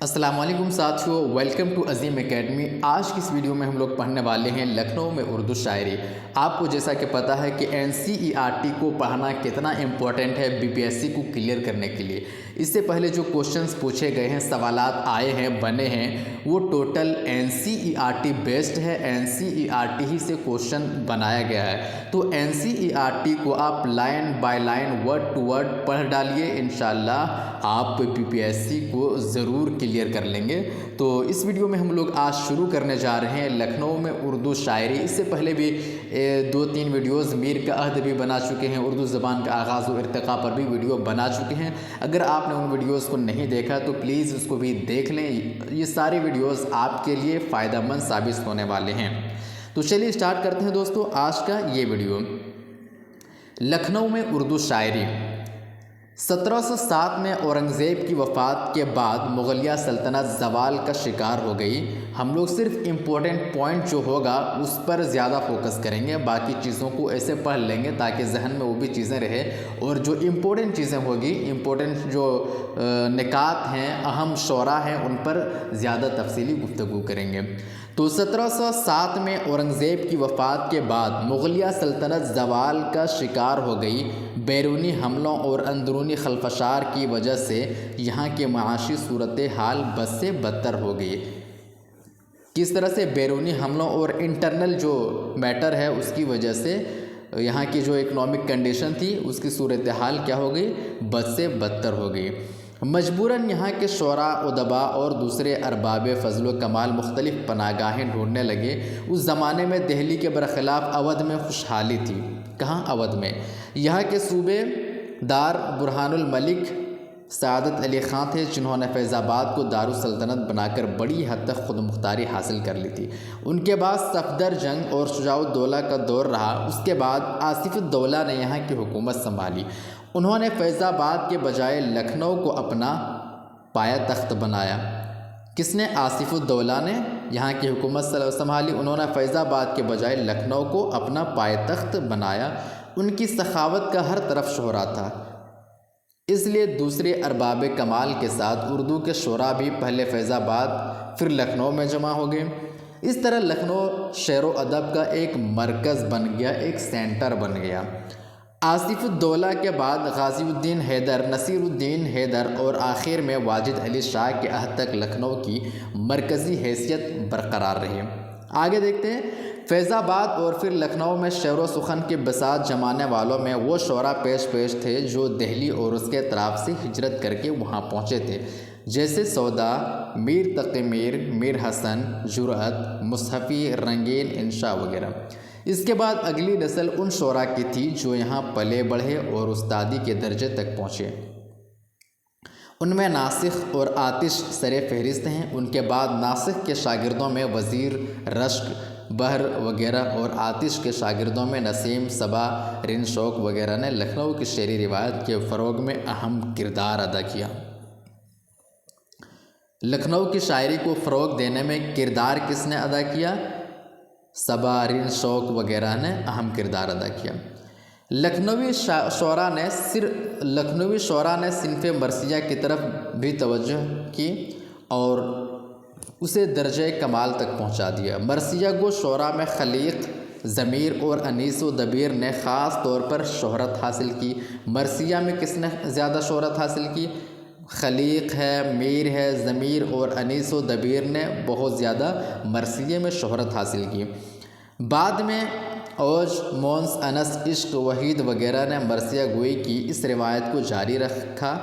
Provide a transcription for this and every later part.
السلام علیکم ساتھیو، ویلکم ٹو عظیم اکیڈمی۔ آج کی اس ویڈیو میں ہم لوگ پڑھنے والے ہیں لکھنؤ میں اردو شاعری۔ آپ کو جیسا کہ پتہ ہے کہ NCERT کو پڑھنا کتنا امپورٹنٹ ہے BPSC کو کلیئر کرنے کے لیے۔ اس سے پہلے جو کوشچنز پوچھے گئے ہیں، سوالات آئے ہیں، بنے ہیں، وہ ٹوٹل NCERT بیسڈ ہے۔ NCERT ہی سے کوشچن بنایا گیا ہے، تو NCERT کو آپ line by line word to word پڑھ ڈالیے، انشاءاللہ آپ BPSC کو ضرور کلیئر کر لیں گے۔ تو اس ویڈیو میں ہم لوگ آج شروع کرنے جا رہے ہیں لکھنؤ میں اردو شاعری۔ اس سے پہلے بھی 2-3 ویڈیوز میر کا عہد بھی بنا چکے ہیں، اردو زبان کا آغاز و ارتقاء پر بھی ویڈیو بنا چکے ہیں۔ اگر آپ نے ان ویڈیوز کو نہیں دیکھا تو پلیز اس کو بھی دیکھ لیں، یہ سارے ویڈیوز آپ کے لیے فائدہ مند ثابت ہونے والے ہیں۔ تو چلیے اسٹارٹ کرتے ہیں دوستو آج کا یہ ویڈیو۔ لکھنؤ میں اردو شاعری۔ 1707 میں اورنگزیب کی وفات کے بعد مغلیہ سلطنت زوال کا شکار ہو گئی۔ ہم لوگ صرف امپورٹنٹ پوائنٹ جو ہوگا اس پر زیادہ فوکس کریں گے، باقی چیزوں کو ایسے پڑھ لیں گے تاکہ ذہن میں وہ بھی چیزیں رہے، اور جو امپورٹنٹ چیزیں ہوگی، امپورٹنٹ جو نکات ہیں، اہم شعراء ہیں، ان پر زیادہ تفصیلی گفتگو کریں گے۔ تو 1707 میں اورنگزیب کی وفات کے بعد مغلیہ سلطنت زوال کا شکار ہو گئی۔ بیرونی حملوں اور اندرونی خلفشار کی وجہ سے یہاں کے معاشی صورتحال بد سے بدتر ہو گئی۔ کس طرح سے؟ بیرونی حملوں اور انٹرنل جو میٹر ہے اس کی وجہ سے یہاں کی جو اکنامک کنڈیشن تھی اس کی صورتحال کیا ہو گئی؟ بد سے بدتر ہو گئی۔ مجبوراً یہاں کے شعراء، ادباء اور دوسرے ارباب فضل و کمال مختلف پناہ گاہیں ڈھونڈنے لگے۔ اس زمانے میں دہلی کے برخلاف اودھ میں خوشحالی تھی۔ کہاں؟ اودھ میں۔ یہاں کے صوبے دار برہان الملک سعادت علی خان تھے، جنہوں نے فیض آباد کو دارالسلطنت بنا کر بڑی حد تک خود مختاری حاصل کر لی تھی۔ ان کے بعد صفدر جنگ اور شجاع الدولہ کا دور رہا۔ اس کے بعد آصف الدولہ نے یہاں کی حکومت سنبھالی۔ انہوں نے فیض آباد کے بجائے لکھنؤ کو اپنا پایہ تخت بنایا۔ کس نے؟ آصف الدولہ نے یہاں کی حکومت سنبھالی، انہوں نے فیض آباد کے بجائے لکھنؤ کو اپنا پایہ تخت بنایا۔ ان کی سخاوت کا ہر طرف شہرا تھا، اس لیے دوسرے ارباب کمال کے ساتھ اردو کے شعراء بھی پہلے فیض آباد پھر لکھنؤ میں جمع ہو گئے۔ اس طرح لکھنؤ شعر و ادب کا ایک مرکز بن گیا، ایک سینٹر بن گیا۔ آصف الدولہ کے بعد غازی الدین حیدر، نصیر الدین حیدر اور آخر میں واجد علی شاہ کے عہد تک لکھنؤ کی مرکزی حیثیت برقرار رہی۔ آگے دیکھتے ہیں۔ فیض آباد اور پھر لکھنؤ میں شعر و سخن کے بساط جمانے والوں میں وہ شعراء پیش تھے جو دہلی اور اس کے اطراف سے ہجرت کر کے وہاں پہنچے تھے، جیسے سودا، میر تقی میر، میر حسن، جرأت، مصحفی، رنگین انشاء وغیرہ۔ اس کے بعد اگلی نسل ان شعراء کی تھی جو یہاں پلے بڑھے اور استادی کے درجے تک پہنچے۔ ان میں ناسخ اور آتش سر فہرست ہیں۔ ان کے بعد ناسخ کے شاگردوں میں وزیر، رشک، بہر وغیرہ اور آتش کے شاگردوں میں نسیم، صبا، رن شوق وغیرہ نے لکھنؤ کی شعری روایت کے فروغ میں اہم کردار ادا کیا۔ لکھنؤ کی شاعری کو فروغ دینے میں کردار کس نے ادا کیا؟ صبا، رن شوق وغیرہ نے اہم کردار ادا کیا۔ لکھنوی شعراء نے صنف مرثیہ کی طرف بھی توجہ کی اور اسے درجہ کمال تک پہنچا دیا۔ مرثیہ گو شعراء میں خلیق، ضمیر اور انیس و دبیر نے خاص طور پر شہرت حاصل کی۔ مرثیہ میں کس نے زیادہ شہرت حاصل کی؟ خلیق ہے، میر ہے، ضمیر اور انیس و دبیر نے بہت زیادہ مرثیے میں شہرت حاصل کی۔ بعد میں اوج، مونس، انس، عشق، وحید وغیرہ نے مرثیہ گوئی کی اس روایت کو جاری رکھا۔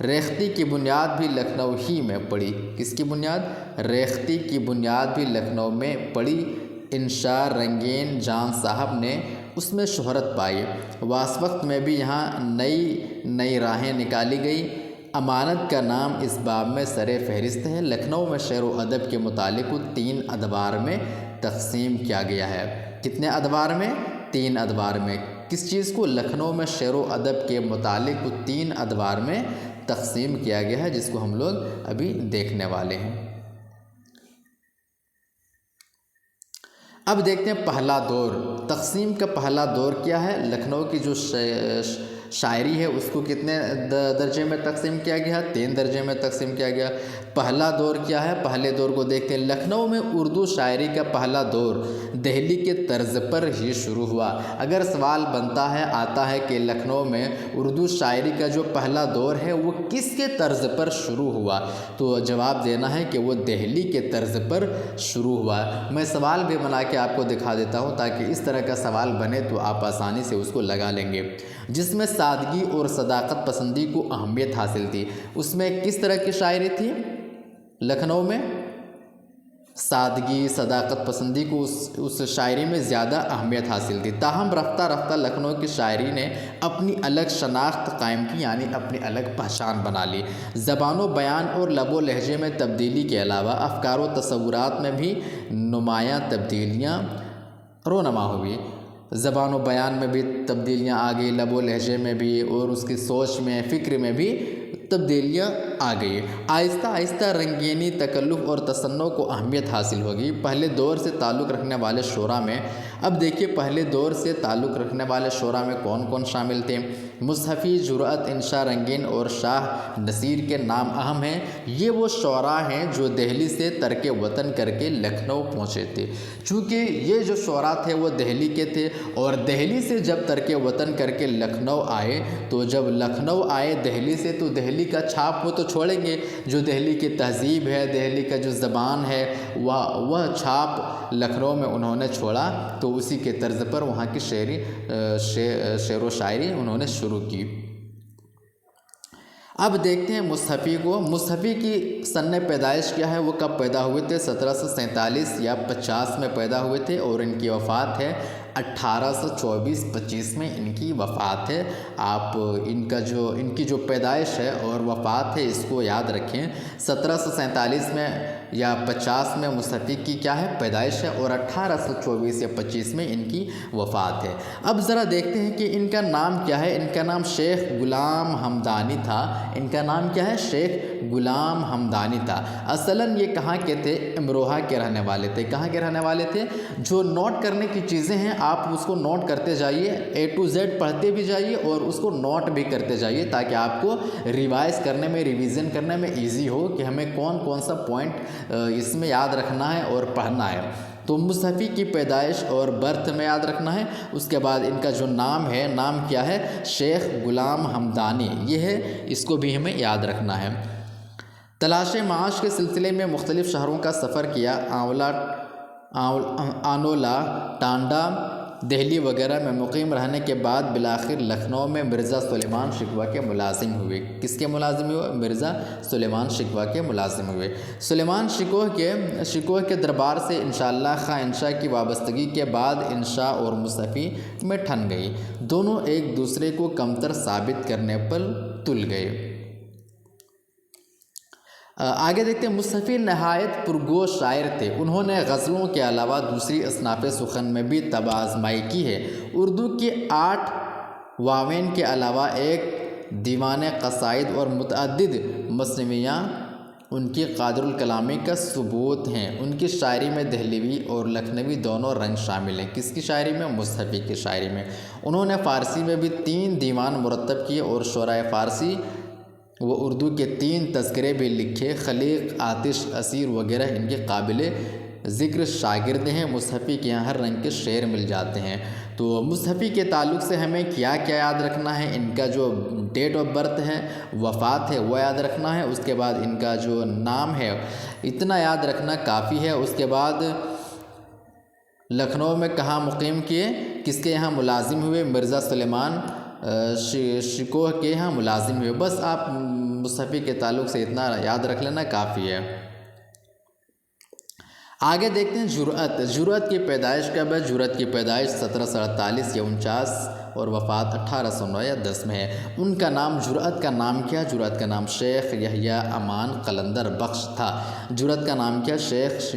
ریختی کی بنیاد بھی لکھنؤ ہی میں پڑی۔ کس کی بنیاد؟ ریختی کی بنیاد بھی لکھنؤ میں پڑی۔ انشاء رنگین جان صاحب نے اس میں شہرت پائی۔ واسوقت میں بھی یہاں نئی راہیں نکالی گئی۔ امانت کا نام اس باب میں سر فہرست ہے۔ لکھنؤ میں شعر و ادب کے متعلق 3 ادوار میں تقسیم کیا گیا ہے۔ کتنے ادوار میں؟ 3 ادوار میں۔ کس چیز کو؟ لکھنؤ میں شعر و ادب کے متعلق 3 ادوار میں تقسیم کیا گیا ہے، جس کو ہم لوگ ابھی دیکھنے والے ہیں۔ اب دیکھتے ہیں پہلا دور۔ تقسیم کا پہلا دور کیا ہے؟ لکھنؤ کی جو شاعری ہے اس کو کتنے درجے میں تقسیم کیا گیا؟ 3 درجے میں تقسیم کیا گیا۔ پہلا دور کیا ہے؟ پہلے دور کو دیکھتے ہیں۔ لکھنؤ میں اردو شاعری کا پہلا دور دہلی کے طرز پر ہی شروع ہوا۔ اگر سوال بنتا ہے آتا ہے کہ لکھنؤ میں اردو شاعری کا جو پہلا دور ہے وہ کس کے طرز پر شروع ہوا، تو جواب دینا ہے کہ وہ دہلی کے طرز پر شروع ہوا۔ میں سوال بھی بنا کے آپ کو دکھا دیتا ہوں تاکہ اس طرح کا سوال بنے تو آپ آسانی سے اس کو لگا لیں گے۔ جس میں سادگی اور صداقت پسندی کو اہمیت حاصل تھی۔ اس میں کس طرح کی شاعری تھی؟ لکھنؤ میں سادگی صداقت پسندی کو اس شاعری میں زیادہ اہمیت حاصل تھی۔ تاہم رفتہ رفتہ لکھنؤ کی شاعری نے اپنی الگ شناخت قائم کی، یعنی اپنی الگ پہچان بنا لی۔ زبان و بیان اور لب و لہجے میں تبدیلی کے علاوہ افکار و تصورات میں بھی نمایاں تبدیلیاں رونما ہوئی۔ زبان و بیان میں بھی تبدیلیاں آ گئی، لب و لہجے میں بھی، اور اس کی سوچ میں فکر میں بھی تبدیلیاں آ گئی۔ آہستہ آہستہ رنگینی، تکلف اور تصنع کو اہمیت حاصل ہوگی۔ پہلے دور سے تعلق رکھنے والے شعراء میں، اب دیکھیے پہلے دور سے تعلق رکھنے والے شعراء میں کون کون شامل تھے؟ مصحفی، جرأت، انشا رنگین اور شاہ نصیر کے نام اہم ہیں۔ یہ وہ شعراء ہیں جو دہلی سے ترک وطن کر کے لکھنؤ پہنچے تھے۔ چونکہ یہ جو شعراء تھے وہ دہلی کے تھے، اور دہلی سے جب ترک وطن کر کے لکھنؤ آئے تو جب لکھنؤ آئے دہلی سے تو دہلی کا چھاپ وہ تو چھوڑیں گے، جو دہلی کی تہذیب ہے، دہلی کا جو زبان ہے، وہ چھاپ لکھنؤ میں انہوں نے چھوڑا، تو اسی کے طرز پر وہاں کی شعر و شاعری انہوں نے شروع کی۔ اب دیکھتے ہیں مصحفی کو۔ مصحفی کی سن پیدائش کیا ہے؟ وہ کب پیدا ہوئے تھے؟ 1747 یا 50 میں پیدا ہوئے تھے، اور ان کی وفات ہے 1824-25 میں ان کی وفات ہے۔ آپ ان کی جو پیدائش ہے اور وفات ہے اس کو یاد رکھیں۔ 1747 میں یا 50 میں مصحفی کی کیا ہے؟ پیدائش ہے، اور 1824 یا 25 میں ان کی وفات ہے۔ اب ذرا دیکھتے ہیں کہ ان کا نام کیا ہے۔ ان کا نام شیخ غلام حمدانی تھا۔ ان کا نام کیا ہے؟ شیخ غلام حمدانی تھا۔ اصلاً یہ کہاں کے تھے؟ امروہہ کے رہنے والے تھے۔ کہاں کے رہنے والے تھے؟ جو نوٹ کرنے کی چیزیں ہیں آپ اس کو نوٹ کرتے جائیے، A to Z پڑھتے بھی جائیے اور اس کو نوٹ بھی کرتے جائیے، تاکہ آپ کو ریوائز کرنے میں، ریویژن کرنے میں ایزی ہو کہ ہمیں کون کون سا پوائنٹ اس میں یاد رکھنا ہے اور پڑھنا ہے۔ تو مصحفی کی پیدائش اور برتھ میں یاد رکھنا ہے۔ اس کے بعد ان کا جو نام ہے، نام کیا ہے؟ شیخ غلام حمدانی، یہ ہے، اس کو بھی ہمیں یاد رکھنا ہے۔ تلاش معاش کے سلسلے میں مختلف شہروں کا سفر کیا۔ آنولہ، ٹانڈا، دہلی وغیرہ میں مقیم رہنے کے بعد بالآخر لکھنؤ میں مرزا سلیمان شکوہ کے ملازم ہوئے۔ کس کے ملازم ہوئے؟ مرزا سلیمان شکوہ کے ملازم ہوئے۔ سلیمان شکوہ کے دربار سے انشاءاللہ خواہ انشا کی وابستگی کے بعد انشا اور مصحفی میں ٹھن گئی۔ دونوں ایک دوسرے کو کمتر ثابت کرنے پر تل گئے۔ آگے دیکھتے ہیں، مصحفی نہایت پرگوش شاعر تھے۔ انہوں نے غزلوں کے علاوہ دوسری اصناف سخن میں بھی طب آزمائی کی ہے۔ اردو کی 8 واوین کے علاوہ ایک دیوان قصائد اور متعدد مثنویاں ان کی قادر الکلامی کا ثبوت ہیں۔ ان کی شاعری میں دہلوی اور لکھنوی دونوں رنگ شامل ہیں۔ کس کی شاعری میں؟ مصحفی کی شاعری میں۔ انہوں نے فارسی میں بھی 3 دیوان مرتب کیے، اور شعرائے فارسی وہ اردو کے 3 تذکرے بھی لکھے۔ خلیق، آتش، اسیر وغیرہ ان کے قابل ذکر شاگرد ہیں۔ مصحفی کے یہاں ہر رنگ کے شعر مل جاتے ہیں۔ تو مصحفی کے تعلق سے ہمیں کیا کیا یاد رکھنا ہے؟ ان کا جو ڈیٹ آف برتھ ہے، وفات ہے، وہ یاد رکھنا ہے۔ اس کے بعد ان کا جو نام ہے، اتنا یاد رکھنا کافی ہے۔ اس کے بعد لکھنؤ میں کہاں مقیم کیے، کس کے یہاں ملازم ہوئے؟ مرزا سلیمان شکوہ کے یہاں ملازم ہوئے۔ بس آپ مصحفی کے تعلق سے اتنا یاد رکھ لینا کافی ہے۔ آگے دیکھتے ہیں جرأت کی پیدائش کب ہے؟ جرأت کی پیدائش 1748 یا 49 اور وفات 1809 یا 10 میں ہے۔ ان کا نام، جرأت کا نام کیا؟ جرأت کا نام شیخ یحییٰ امان قلندر بخش تھا۔ جرأت کا نام کیا؟ شیخ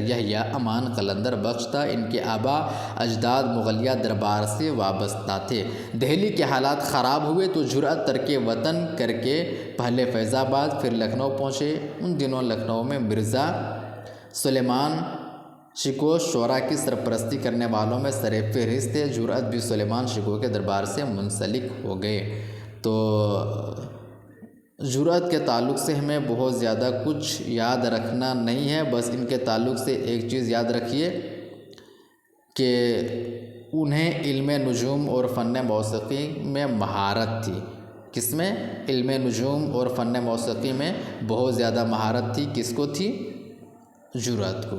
یحییٰ امان قلندر بخش تھا۔ ان کے آبا اجداد مغلیہ دربار سے وابستہ تھے۔ دہلی کے حالات خراب ہوئے تو جرأت ترک وطن کر کے پہلے فیض آباد پھر لکھنؤ پہنچے۔ ان دنوں لکھنؤ میں مرزا سلیمان شکو شعراء کی سرپرستی کرنے والوں میں سرفہرست تھے۔ جرأت بھی سلیمان شکو کے دربار سے منسلک ہو گئے۔ تو جرأت کے تعلق سے ہمیں بہت زیادہ کچھ یاد رکھنا نہیں ہے، بس ان کے تعلق سے ایک چیز یاد رکھیے کہ انہیں علم نجوم اور فن موسیقی میں مہارت تھی۔ کس میں؟ علم نجوم اور فن موسیقی میں بہت زیادہ مہارت تھی۔ کس کو تھی؟ جرأت کو۔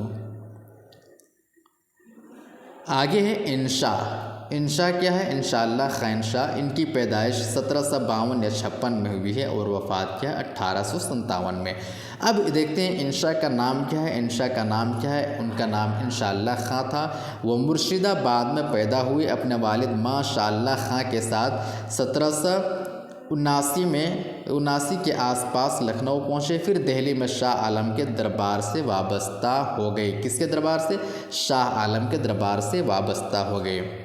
آگے ہے انشا۔ انشا کیا ہے؟ انشاءاللہ خان شاہ۔ ان کی پیدائش 1752 یا 56 میں ہوئی ہے اور وفات کیا ہے؟ 1857 میں۔ اب دیکھتے ہیں انشا کا نام کیا ہے۔ انشا کا نام کیا ہے؟ ان کا نام انشاءاللہ خان تھا۔ وہ مرشد آباد میں پیدا ہوئی، اپنے والد ماشاء اللہ خان کے ساتھ 1779 کے آس پاس لکھنؤ پہنچے، پھر دہلی میں شاہ عالم کے دربار سے وابستہ ہو گئے۔ کس کے دربار سے؟ شاہ عالم کے دربار سے وابستہ ہو گئے۔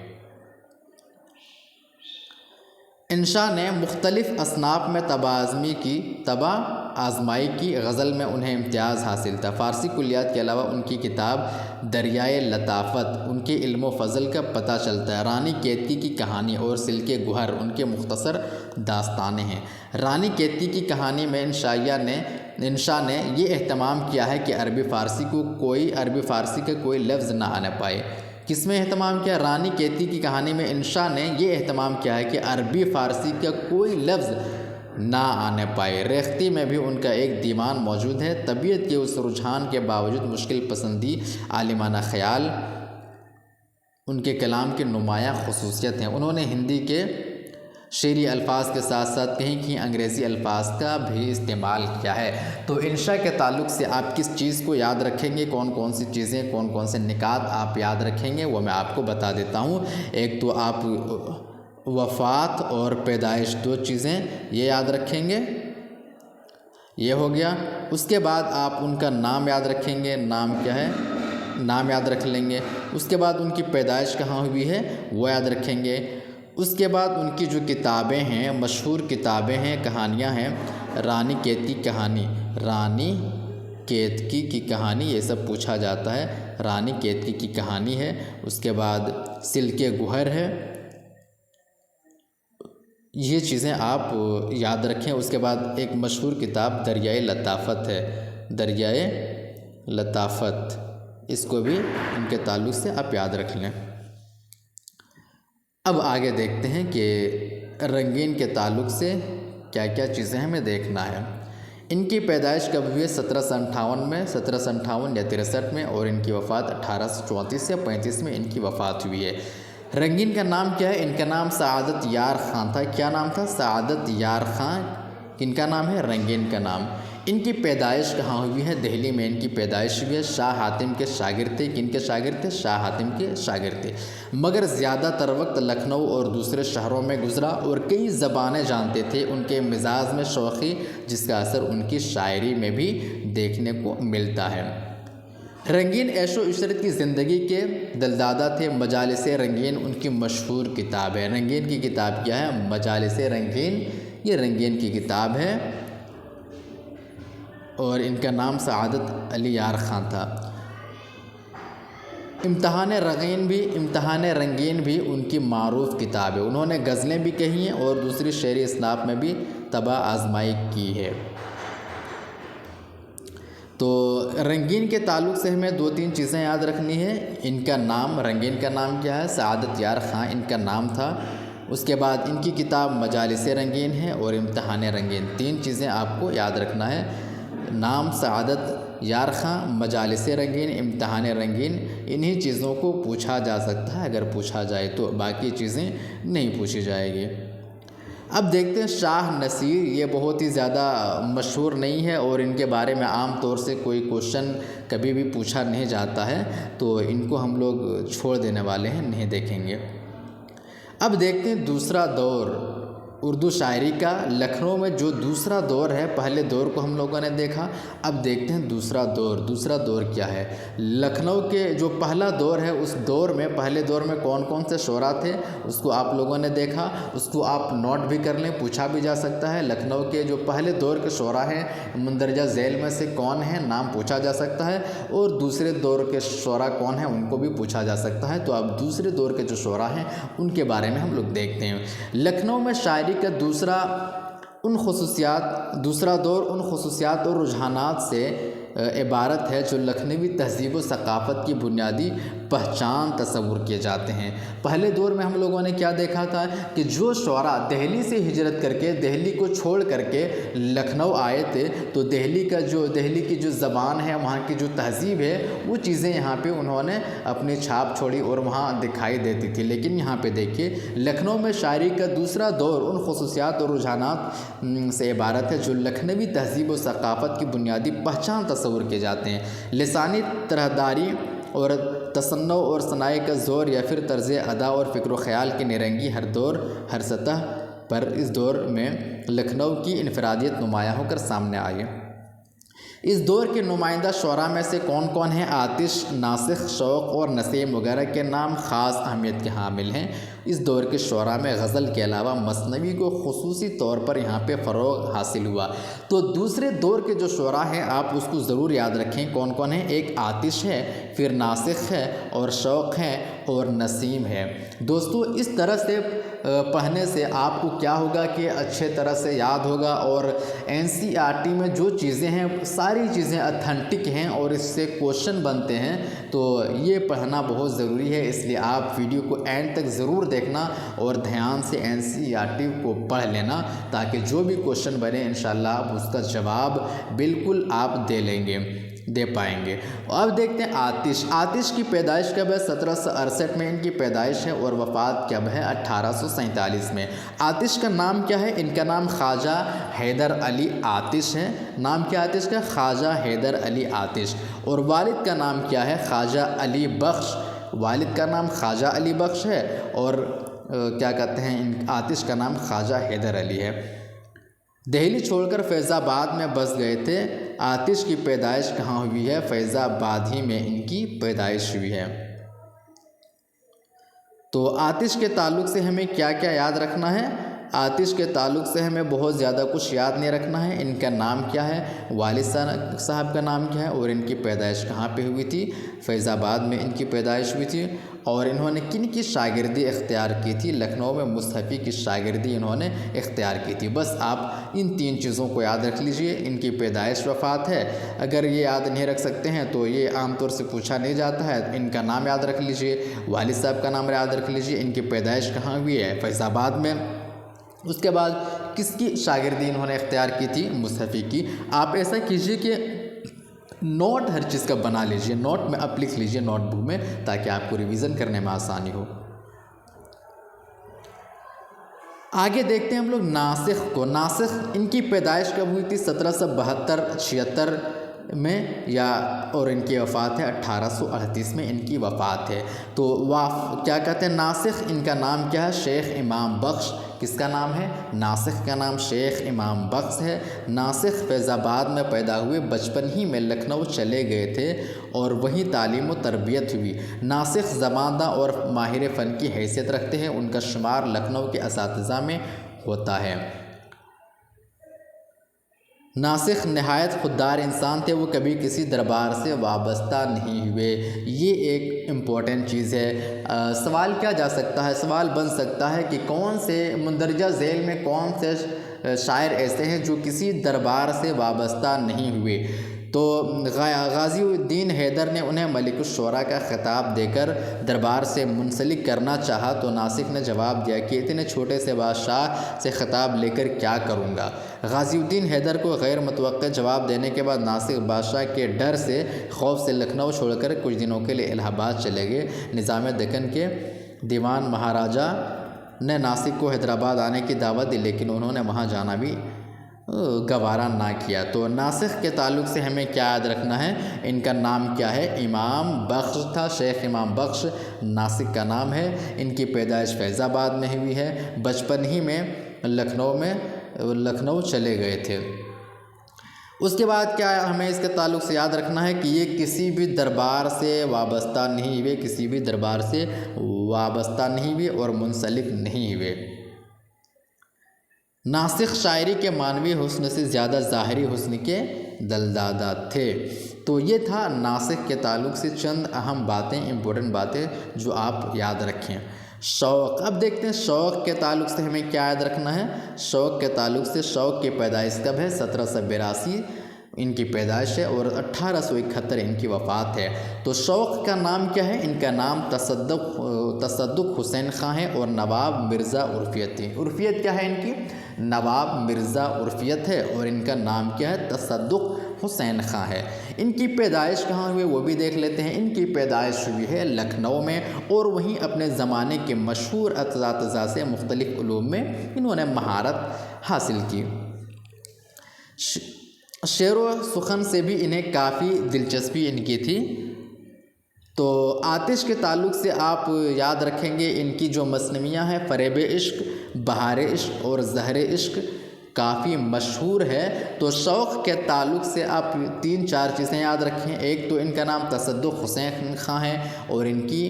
انشا نے مختلف اصناف میں طبع آزمائی کی۔ غزل میں انہیں امتیاز حاصل تھا۔ فارسی کلیات کے علاوہ ان کی کتاب دریائے لطافت ان کے علم و فضل کا پتہ چلتا ہے۔ رانی کیتکی کی کہانی اور سلک گہر ان کے مختصر داستانیں ہیں۔ رانی کیتکی کی کہانی میں انشا نے یہ اہتمام کیا ہے کہ عربی فارسی کا کوئی لفظ نہ آنے پائے۔ کس میں اہتمام کیا؟ رانی کیتکی کی کہانی میں انشا نے یہ اہتمام کیا ہے کہ عربی فارسی کا کوئی لفظ نہ آنے پائے۔ ریختہ میں بھی ان کا ایک دیوان موجود ہے۔ طبیعت کے اس رجحان کے باوجود مشکل پسندی، عالمانہ خیال ان کے کلام کی نمایاں خصوصیت ہیں۔ انہوں نے ہندی کے شعری الفاظ کے ساتھ ساتھ کہیں انگریزی الفاظ کا بھی استعمال کیا ہے۔ تو انشا کے تعلق سے آپ کس چیز کو یاد رکھیں گے، کون کون سی چیزیں، کون کون سے نکات آپ یاد رکھیں گے، وہ میں آپ کو بتا دیتا ہوں۔ ایک تو آپ وفات اور پیدائش، دو چیزیں یہ یاد رکھیں گے، یہ ہو گیا۔ اس کے بعد آپ ان کا نام یاد رکھیں گے، نام کیا ہے، نام یاد رکھ لیں گے۔ اس کے بعد ان کی پیدائش کہاں ہوئی ہے وہ یاد رکھیں گے۔ اس کے بعد ان کی جو کتابیں ہیں، مشہور کتابیں ہیں، کہانیاں ہیں، رانی کیتکی کہانی، رانی کیتکی کی کہانی، یہ سب پوچھا جاتا ہے۔ رانی کیتکی کی کہانی ہے۔ اس کے بعد سلک گہر ہے۔ یہ چیزیں آپ یاد رکھیں۔ اس کے بعد ایک مشہور کتاب دریائے لطافت ہے، دریائے لطافت، اس کو بھی ان کے تعلق سے آپ یاد رکھ لیں۔ اب آگے دیکھتے ہیں کہ رنگین کے تعلق سے کیا کیا چیزیں ہمیں دیکھنا ہے۔ ان کی پیدائش کب ہوئی ہے؟ 1758 میں، 1758 یا 63 میں، اور ان کی وفات 1834 یا 35 میں ان کی وفات ہوئی ہے۔ رنگین کا نام کیا ہے؟ ان کا نام سعادت یار خان تھا۔ کیا نام تھا؟ سعادت یار خان۔ کن کا نام ہے؟ رنگین کا نام۔ ان کی پیدائش کہاں ہوئی ہے؟ دہلی میں ان کی پیدائش ہوئی ہے۔ شاہ حاتم کے شاگرد تھے۔ کن کے شاگرد تھے؟ شاہ حاتم کے شاگرد تھے، مگر زیادہ تر وقت لکھنؤ اور دوسرے شہروں میں گزرا اور کئی زبانیں جانتے تھے۔ ان کے مزاج میں شوخی، جس کا اثر ان کی شاعری میں بھی دیکھنے کو ملتا ہے۔ رنگین عیش و عشرت کی زندگی کے دلدادہ تھے۔ مجالس رنگین ان کی مشہور کتاب ہے۔ رنگین کی کتاب کیا ہے؟ مجالس رنگین، یہ رنگین کی کتاب ہے، اور ان کا نام سعادت علی یار خان تھا۔ امتحان رنگین بھی ان کی معروف کتاب ہے۔ انہوں نے غزلیں بھی کہی ہیں اور دوسری شعری اصناف میں بھی طبع آزمائی کی ہے۔ تو رنگین کے تعلق سے ہمیں دو تین چیزیں یاد رکھنی ہے۔ ان کا نام، رنگین کا نام کیا ہے؟ سعادت یار خان ان کا نام تھا۔ اس کے بعد ان کی کتاب مجالس رنگین ہے اور امتحان رنگین، تین چیزیں آپ کو یاد رکھنا ہے۔ نام سعادت یار خان، مجالس رنگین، امتحان رنگین، انہی چیزوں کو پوچھا جا سکتا ہے، اگر پوچھا جائے تو، باقی چیزیں نہیں پوچھی جائے گی۔ اب دیکھتے ہیں شاہ نصیر، یہ بہت ہی زیادہ مشہور نہیں ہے اور ان کے بارے میں عام طور سے کوئی کوشچن کبھی بھی پوچھا نہیں جاتا ہے، تو ان کو ہم لوگ چھوڑ دینے والے ہیں، نہیں دیکھیں گے۔ اب دیکھتے ہیں دوسرا دور اردو شاعری کا لکھنؤ میں جو دوسرا دور ہے، پہلے دور کو ہم لوگوں نے دیکھا، اب دیکھتے ہیں دوسرا دور۔ دوسرا دور کیا ہے؟ لکھنؤ کے جو پہلا دور ہے، اس دور میں پہلے دور میں کون کون سے شعراء تھے اس کو آپ لوگوں نے دیکھا، اس کو آپ نوٹ بھی کر لیں، پوچھا بھی جا سکتا ہے۔ لکھنؤ کے جو پہلے دور کے شعراء ہیں مندرجہ ذیل میں سے کون ہیں، نام پوچھا جا سکتا ہے، اور دوسرے دور کے شعراء کون ہیں ان کو بھی پوچھا جا سکتا ہے۔ تو اب دوسرے دور کے جو شعراء ہیں ان کے بارے میں ہم لوگ دیکھتے ہیں۔ لکھنؤ میں شاعری کا دوسرا دور ان خصوصیات اور رجحانات سے عبارت ہے جو لکھنوی تہذیب و ثقافت کی بنیادی پہچان تصور کیے جاتے ہیں۔ پہلے دور میں ہم لوگوں نے کیا دیکھا تھا کہ جو شعراء دہلی سے ہجرت کر کے، دہلی کو چھوڑ کر کے لکھنؤ آئے تھے، تو دہلی کی جو زبان ہے، وہاں کی جو تہذیب ہے، وہ چیزیں یہاں پہ انہوں نے اپنی چھاپ چھوڑی اور وہاں دکھائی دیتی تھی۔ لیکن یہاں پہ دیکھیے لکھنؤ میں شاعری کا دوسرا دور ان خصوصیات اور رجحانات سے عبارت ہے جو لکھنوی تہذیب و ثقافت کی بنیادی پہچان تصور کیے جاتے ہیں۔ لسانی طرحداری اور تصنع اور صناعی کا زور یا پھر طرز ادا اور فکر و خیال کی نرنگی ہر سطح پر اس دور میں لکھنؤ کی انفرادیت نمایاں ہو کر سامنے آئی۔ اس دور کے نمائندہ شعراء میں سے کون کون ہیں؟ آتش، ناسخ، شوق اور نسیم وغیرہ کے نام خاص اہمیت کے حامل ہیں۔ اس دور کے شعراء میں غزل کے علاوہ مثنوی کو خصوصی طور پر یہاں پہ فروغ حاصل ہوا۔ تو دوسرے دور کے جو شعراء ہیں آپ اس کو ضرور یاد رکھیں کون کون ہیں۔ ایک آتش ہے، پھر ناسخ ہے، اور شوق ہے، اور نسیم ہے۔ دوستو اس طرح سے پڑھنے سے آپ کو کیا ہوگا کہ اچھے طرح سے یاد ہوگا، اور NCERT میں جو چیزیں ہیں ساری چیزیں اتھینٹک ہیں اور اس سے کوشچن بنتے ہیں، تو یہ پڑھنا بہت ضروری ہے۔ اس لیے آپ ویڈیو کو اینڈ تک ضرور دیکھنا اور دھیان سے NCERT کو پڑھ لینا، تاکہ جو بھی کوشچن بنے انشاءاللہ آپ اس کا جواب بالکل آپ دے پائیں گے۔ اب دیکھتے ہیں آتش کی پیدائش کب ہے؟ 1768 میں ان کی پیدائش ہے، اور وفات کب ہے؟ 1847 میں۔ آتش کا نام کیا ہے؟ ان کا نام خواجہ حیدر علی آتش ہے۔ نام کیا آتش کا؟ خواجہ حیدر علی آتش۔ اور والد کا نام کیا ہے؟ خواجہ علی بخش۔ والد کا نام خواجہ علی بخش ہے، اور کیا کہتے ہیں آتش کا نام خواجہ حیدر علی ہے۔ دہلی چھوڑ کر فیض آباد میں بس گئے تھے۔ آتش کی پیدائش کہاں ہوئی ہے؟ فیض آباد ہی میں ان کی پیدائش ہوئی ہے۔ تو آتش کے تعلق سے ہمیں کیا کیا یاد رکھنا ہے؟ آتش کے تعلق سے ہمیں بہت زیادہ کچھ یاد نہیں رکھنا ہے۔ ان کا نام کیا ہے؟ والد صاحب کا نام کیا ہے؟ اور ان کی پیدائش کہاں پہ ہوئی تھی؟ فیض آباد میں ان کی پیدائش ہوئی تھی۔ اور انہوں نے کن کی شاگردی اختیار کی تھی؟ لکھنؤ میں مصحفی کی شاگردی انہوں نے اختیار کی تھی۔ بس آپ ان 3 چیزوں کو یاد رکھ لیجئے۔ ان کی پیدائش وفات ہے، اگر یہ یاد نہیں رکھ سکتے ہیں تو یہ عام طور سے پوچھا نہیں جاتا ہے۔ ان کا نام یاد رکھ لیجئے، والد صاحب کا نام یاد رکھ لیجئے، ان کی پیدائش کہاں ہوئی ہے؟ فیض آباد میں۔ اس کے بعد کس کی شاگردی انہوں نے اختیار کی تھی؟ مصحفی کی۔ آپ ایسا کیجئے کہ نوٹ ہر چیز کا بنا لیجئے، نوٹ میں آپ لکھ لیجئے نوٹ بک میں، تاکہ آپ کو ریویژن کرنے میں آسانی ہو۔ آگے دیکھتے ہیں ہم لوگ ناسخ کو۔ ناسخ ان کی پیدائش کب ہوئی تھی؟ 1772-76 میں، اور ان کی وفات ہے 1838 میں ان کی وفات ہے۔ تو کیا کہتے ہیں ناسخ؟ ان کا نام کیا ہے؟ شیخ امام بخش۔ کس کا نام ہے؟ ناسخ کا نام شیخ امام بخش ہے۔ ناسخ فیض آباد میں پیدا ہوئے، بچپن ہی میں لکھنؤ چلے گئے تھے اور وہیں تعلیم و تربیت ہوئی۔ ناسخ زباندہ اور ماہر فن کی حیثیت رکھتے ہیں۔ ان کا شمار لکھنؤ کے اساتذہ میں ہوتا ہے۔ ناسخ نہایت خوددار انسان تھے، وہ کبھی کسی دربار سے وابستہ نہیں ہوئے۔ یہ ایک امپورٹنٹ چیز ہے۔ سوال کیا جا سکتا ہے؟ سوال بن سکتا ہے کہ کون سے مندرجہ ذیل میں کون سے شاعر ایسے ہیں جو کسی دربار سے وابستہ نہیں ہوئے؟ تو غازی الدین حیدر نے انہیں ملک الشعراء کا خطاب دے کر دربار سے منسلک کرنا چاہا، تو ناسخ نے جواب دیا کہ اتنے چھوٹے سے بادشاہ سے خطاب لے کر کیا کروں گا۔ غازی الدین حیدر کو غیر متوقع جواب دینے کے بعد ناسخ بادشاہ کے ڈر سے، خوف سے لکھنؤ چھوڑ کر کچھ دنوں کے لیے الہ آباد چلے گئے۔ نظام دکن کے دیوان مہاراجہ نے ناسخ کو حیدرآباد آنے کی دعوت دی، لیکن انہوں نے وہاں جانا بھی گوارا نہ کیا۔ تو ناسخ کے تعلق سے ہمیں کیا یاد رکھنا ہے؟ ان کا نام کیا ہے؟ امام بخش تھا، شیخ امام بخش ناسخ کا نام ہے۔ ان کی پیدائش فیض آباد میں ہوئی ہے۔ بچپن ہی میں لکھنؤ چلے گئے تھے۔ اس کے بعد کیا ہمیں اس کے تعلق سے یاد رکھنا ہے کہ یہ کسی بھی دربار سے وابستہ نہیں ہوئے اور منسلک نہیں ہوئے۔ ناسخ شاعری کے معنوی حسن سے زیادہ ظاہری حسن کے دلدادہ تھے۔ تو یہ تھا ناسخ کے تعلق سے چند اہم باتیں، امپورٹنٹ باتیں جو آپ یاد رکھیں۔ شوق، اب دیکھتے ہیں شوق کے تعلق سے ہمیں کیا یاد رکھنا ہے۔ شوق کے تعلق سے شوق کی پیدائش کب ہے؟ 1782 ان کی پیدائش ہے اور 1871 ان کی وفات ہے۔ تو شوق کا نام کیا ہے؟ ان کا نام تصدق حسین خاں ہے اور نواب مرزا عرفیت ہے۔ عرفیت کیا ہے ان کی؟ نواب مرزا عرفیت ہے اور ان کا نام کیا ہے؟ تصدق حسین خاں ہے۔ ان کی پیدائش کہاں ہوئی وہ بھی دیکھ لیتے ہیں۔ ان کی پیدائش ہوئی ہے لکھنؤ میں، اور وہیں اپنے زمانے کے مشہور اساتذہ سے مختلف علوم میں انہوں نے مہارت حاصل کی۔ شعر و سخن سے بھی انہیں کافی دلچسپی ان کی تھی۔ تو آتش کے تعلق سے آپ یاد رکھیں گے ان کی جو مثنویاں ہیں فریب عشق، بہار عشق اور زہر عشق کافی مشہور ہے۔ تو شوق کے تعلق سے آپ 3-4 چیزیں یاد رکھیں۔ ایک تو ان کا نام تصدق حسین خاں ہے اور ان کی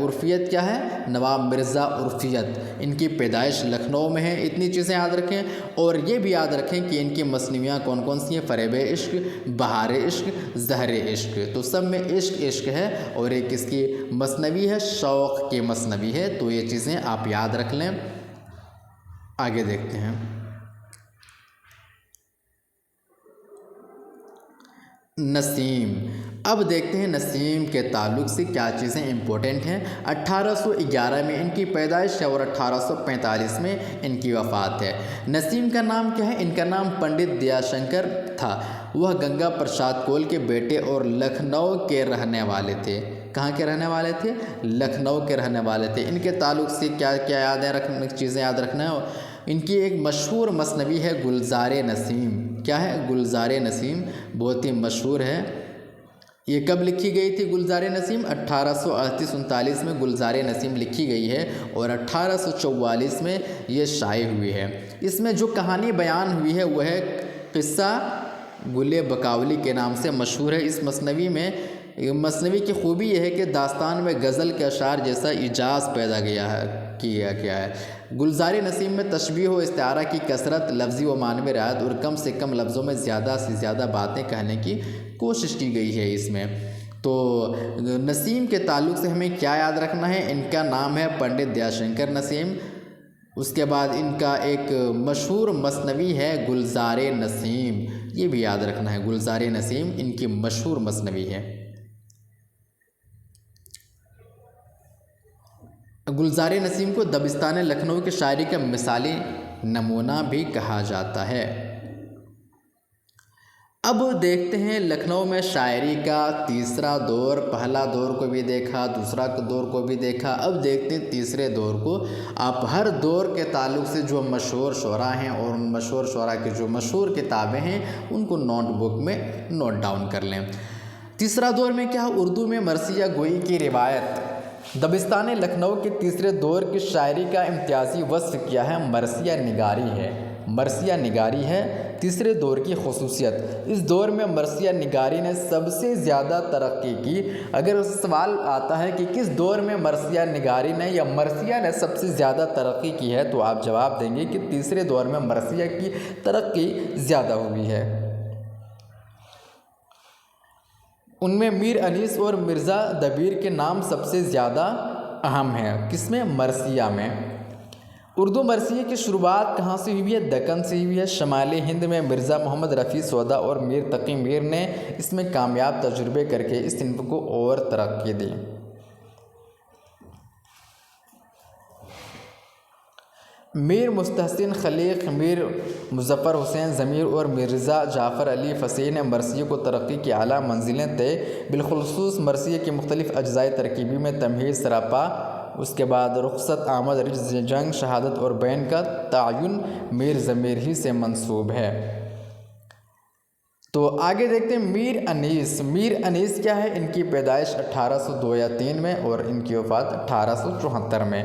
عرفیت کیا ہے؟ نواب مرزا عرفیت۔ ان کی پیدائش لکھنؤ میں ہے۔ اتنی چیزیں یاد رکھیں اور یہ بھی یاد رکھیں کہ ان کی مثنویاں کون کون سی ہیں؟ فریب عشق، بہار عشق، زہر عشق۔ تو سب میں عشق عشق ہے اور ایک اس کی مثنوی ہے، شوق کی مثنوی ہے۔ تو یہ چیزیں آپ یاد رکھ لیں۔ آگے دیکھتے ہیں۔ نسیم، اب دیکھتے ہیں نسیم کے تعلق سے کیا چیزیں امپورٹنٹ ہیں۔ 1811 میں ان کی پیدائش ہے اور 1845 میں ان کی وفات ہے۔ نسیم کا نام کیا ہے؟ ان کا نام پنڈت دیا شنکر تھا۔ وہ گنگا پرساد کول کے بیٹے اور لکھنؤ کے رہنے والے تھے۔ کہاں کے رہنے والے تھے؟ لکھنؤ کے رہنے والے تھے۔ ان کے تعلق سے کیا چیزیں یاد رکھنا ہے۔ ان کی ایک مشہور مثنوی ہے گلزار نسیم۔ کیا ہے؟ گلزار نسیم بہت ہی مشہور ہے۔ یہ کب لکھی گئی تھی گلزار نسیم؟ 1838-39 میں گلزار نسیم لکھی گئی ہے اور 1844 میں یہ شائع ہوئی ہے۔ اس میں جو کہانی بیان ہوئی ہے وہ ہے قصہ گل بکاولی کے نام سے مشہور ہے۔ اس مثنوی کی خوبی یہ ہے کہ داستان میں غزل کے اشعار جیسا اعجاز پیدا کیا گیا ہے۔ گلزار نسیم میں تشبیہ و استعارہ کی کثرت، لفظی و معنوی رعایت اور کم سے کم لفظوں میں زیادہ سے زیادہ باتیں کہنے کی کوشش کی گئی ہے اس میں۔ تو نسیم کے تعلق سے ہمیں کیا یاد رکھنا ہے؟ ان کا نام ہے پنڈت دیا شنکر نسیم۔ اس کے بعد ان کا ایک مشہور مثنوی ہے گلزار نسیم، یہ بھی یاد رکھنا ہے۔ گلزار نسیم ان کی مشہور مثنوی ہے۔ گلزار نسیم کو دبستان لکھنؤ کی شاعری کا مثالی نمونہ بھی کہا جاتا ہے۔ اب دیکھتے ہیں لکھنؤ میں شاعری کا تیسرا دور۔ پہلا دور کو بھی دیکھا، دوسرا دور کو بھی دیکھا، اب دیکھتے ہیں تیسرے دور کو۔ آپ ہر دور کے تعلق سے جو مشہور شعراء ہیں اور ان مشہور شعراء کی جو مشہور کتابیں ہیں ان کو نوٹ بک میں نوٹ ڈاؤن کر لیں۔ تیسرا دور میں کیا؟ اردو میں مرثیہ گوئی کی روایت۔ دبستان لکھنؤ کے تیسرے دور کی شاعری کا امتیازی وصف کیا ہے؟ مرثیہ نگاری ہے۔ مرثیہ نگاری ہے تیسرے دور کی خصوصیت۔ اس دور میں مرثیہ نگاری نے سب سے زیادہ ترقی کی۔ اگر سوال آتا ہے کہ کس دور میں مرثیہ نگاری نے یا مرثیہ نے سب سے زیادہ ترقی کی ہے، تو آپ جواب دیں گے کہ تیسرے دور میں مرثیہ کی ترقی زیادہ ہوئی ہے۔ ان میں میر انیس اور مرزا دبیر کے نام سب سے زیادہ اہم ہیں۔ کس میں؟ مرثیہ میں۔ اردو مرثیے کی شروعات کہاں سے ہوئی ہے؟ دکن سے ہوئی ہے۔ شمالی ہند میں مرزا محمد رفیع سودا اور میر تقی میر نے اس میں کامیاب تجربے کر کے اس صنف کو اور ترقی دی۔ میر مستحسن خلیق، میر مظفر حسین ضمیر اور مرزا جعفر علی فصیح نے مرثیے کو ترقی کی اعلیٰ منزلیں طے، بالخصوص مرثیے کی مختلف اجزائے ترکیبی میں تمہید، سراپا، اس کے بعد رخصت، آمد، رجز، جنگ، شہادت اور بین کا تعین میر ضمیر ہی سے منسوب ہے۔ تو آگے دیکھتے ہیں میر انیس۔ میر انیس کیا ہے؟ ان کی پیدائش 1802 یا 3 میں اور ان کی وفات 1874 میں۔